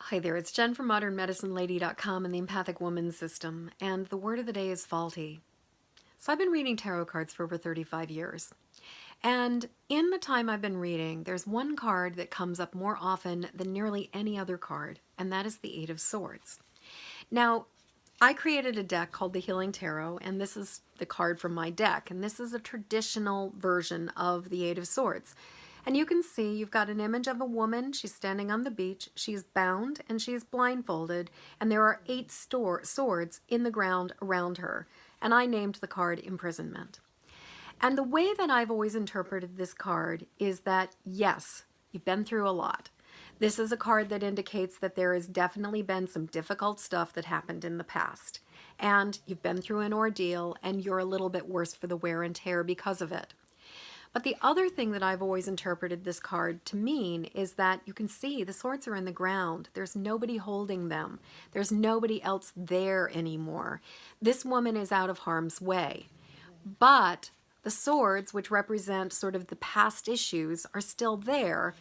Hi there, it's Jen from modernmedicinelady.com and the Empathic Woman System, and the word of the day is faulty. So I've been reading tarot cards for over 35 years, and in the time I've been reading, there's one card that comes up more often than nearly any other card, and that is the Eight of Swords. Now, I created a deck called the Healing Tarot, and this is the card from my deck, and this is a traditional version of the Eight of Swords. And you can see you've got an image of a woman. She's standing on the beach. She's bound and she's blindfolded. And there are 8 swords in the ground around her. And I named the card Imprisonment. And the way that I've always interpreted this card is that, yes, you've been through a lot. This is a card that indicates that there has definitely been some difficult stuff that happened in the past. And you've been through an ordeal and you're a little bit worse for the wear and tear because of it. But the other thing that I've always interpreted this card to mean is that you can see the swords are in the ground. There's nobody holding them. There's nobody else there anymore. This woman is out of harm's way. But the swords, which represent sort of the past issues, are still there.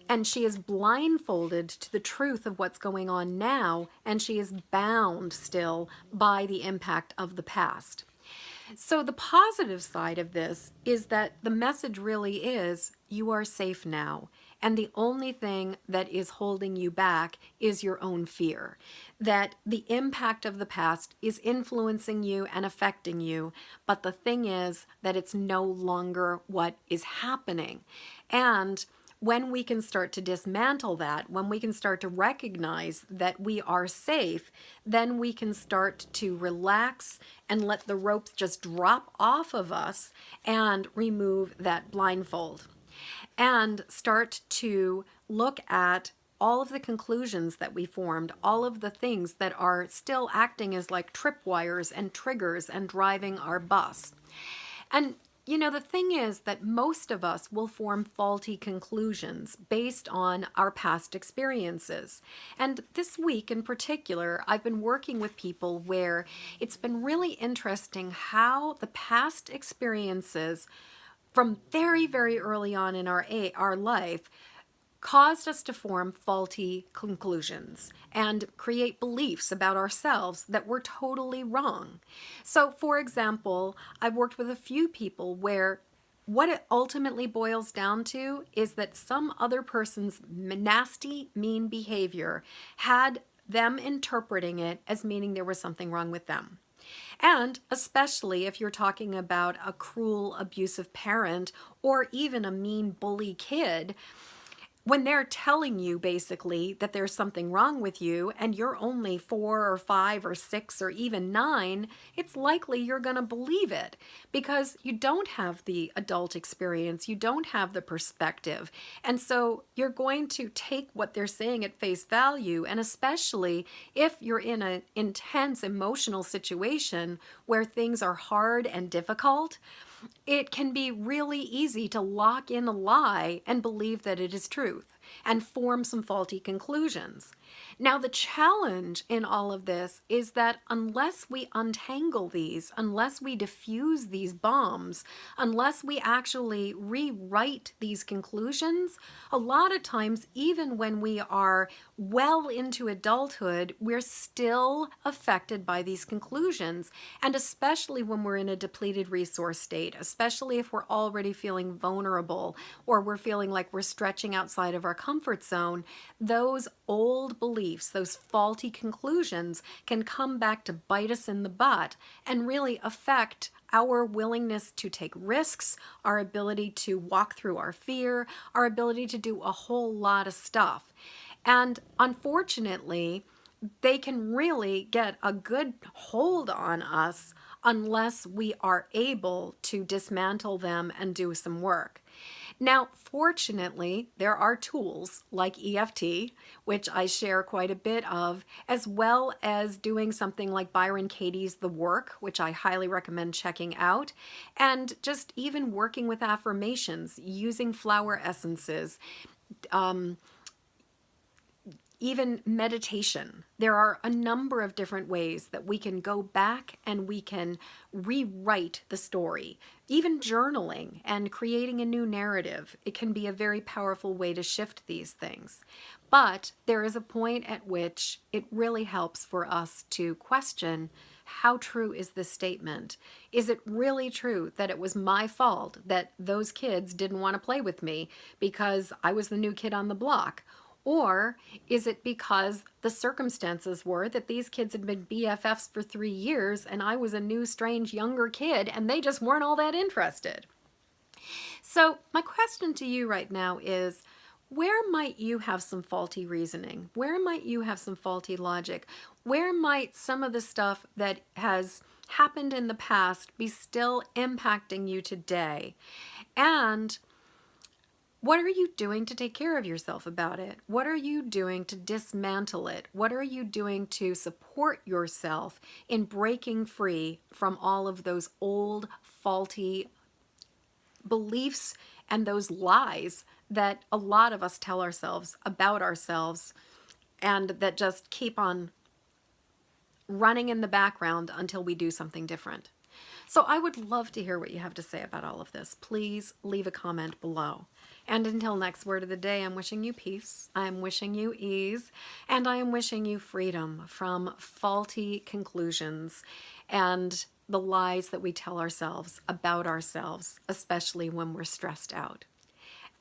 And she is blindfolded to the truth of what's going on now, and she is bound still by the impact of the past. So the positive side of this is that the message really is you are safe now. And the only thing that is holding you back is your own fear. That the impact of the past is influencing you and affecting you. But the thing is that it's no longer what is happening. And when we can start to dismantle that, when we can start to recognize that we are safe, then we can start to relax and let the ropes just drop off of us and remove that blindfold. And start to look at all of the conclusions that we formed, all of the things that are still acting as like tripwires and triggers and driving our bus. And you know, the thing is that most of us will form faulty conclusions based on our past experiences. And this week in particular, I've been working with people where it's been really interesting how the past experiences from very, very early on in our life caused us to form faulty conclusions and create beliefs about ourselves that were totally wrong. So, for example, I've worked with a few people where what it ultimately boils down to is that some other person's nasty, mean behavior had them interpreting it as meaning there was something wrong with them. And especially if you're talking about a cruel, abusive parent or even a mean bully kid, when they're telling you basically that there's something wrong with you and you're only 4 or 5 or 6 or even 9, it's likely you're going to believe it because you don't have the adult experience, you don't have the perspective. And so you're going to take what they're saying at face value, and especially if you're in an intense emotional situation where things are hard and difficult, it can be really easy to lock in a lie and believe that it is truth and form some faulty conclusions. Now, the challenge in all of this is that unless we untangle these, unless we diffuse these bombs, unless we actually rewrite these conclusions, a lot of times, even when we are well into adulthood, we're still affected by these conclusions. And especially when we're in a depleted resource state, especially if we're already feeling vulnerable or we're feeling like we're stretching outside of our comfort zone, those old beliefs, those faulty conclusions can come back to bite us in the butt and really affect our willingness to take risks, our ability to walk through our fear, our ability to do a whole lot of stuff. And unfortunately, they can really get a good hold on us unless we are able to dismantle them and do some work. Now, fortunately, there are tools like EFT, which I share quite a bit of, as well as doing something like Byron Katie's The Work, which I highly recommend checking out, and just even working with affirmations, using flower essences, even meditation. There are a number of different ways that we can go back and we can rewrite the story. Even journaling and creating a new narrative, it can be a very powerful way to shift these things. But there is a point at which it really helps for us to question, how true is this statement? Is it really true that it was my fault that those kids didn't want to play with me because I was the new kid on the block? Or is it because the circumstances were that these kids had been BFFs for 3 years and I was a new, strange, younger kid and they just weren't all that interested? So my question to you right now is, where might you have some faulty reasoning? Where might you have some faulty logic? Where might some of the stuff that has happened in the past be still impacting you today? And what are you doing to take care of yourself about it? What are you doing to dismantle it? What are you doing to support yourself in breaking free from all of those old, faulty beliefs and those lies that a lot of us tell ourselves about ourselves, and that just keep on running in the background until we do something different? So I would love to hear what you have to say about all of this. Please leave a comment below. And until next word of the day, I'm wishing you peace, I'm wishing you ease, and I am wishing you freedom from faulty conclusions and the lies that we tell ourselves about ourselves, especially when we're stressed out.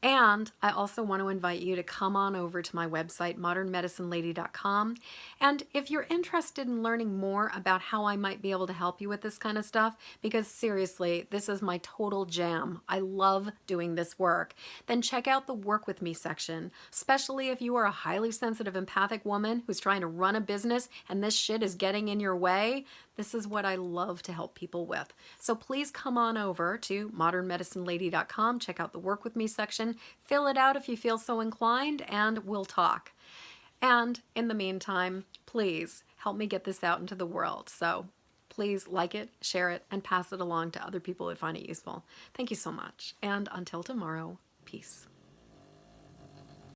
And I also want to invite you to come on over to my website, modernmedicinelady.com. And if you're interested in learning more about how I might be able to help you with this kind of stuff, because seriously, this is my total jam. I love doing this work. Then check out the Work With Me section, especially if you are a highly sensitive empathic woman who's trying to run a business and this shit is getting in your way. This is what I love to help people with. So please come on over to modernmedicinelady.com, check out the Work With Me section, fill it out if you feel so inclined, and we'll talk. And in the meantime, please help me get this out into the world. So please like it, share it, and pass it along to other people who find it useful. Thank you so much. And until tomorrow, peace.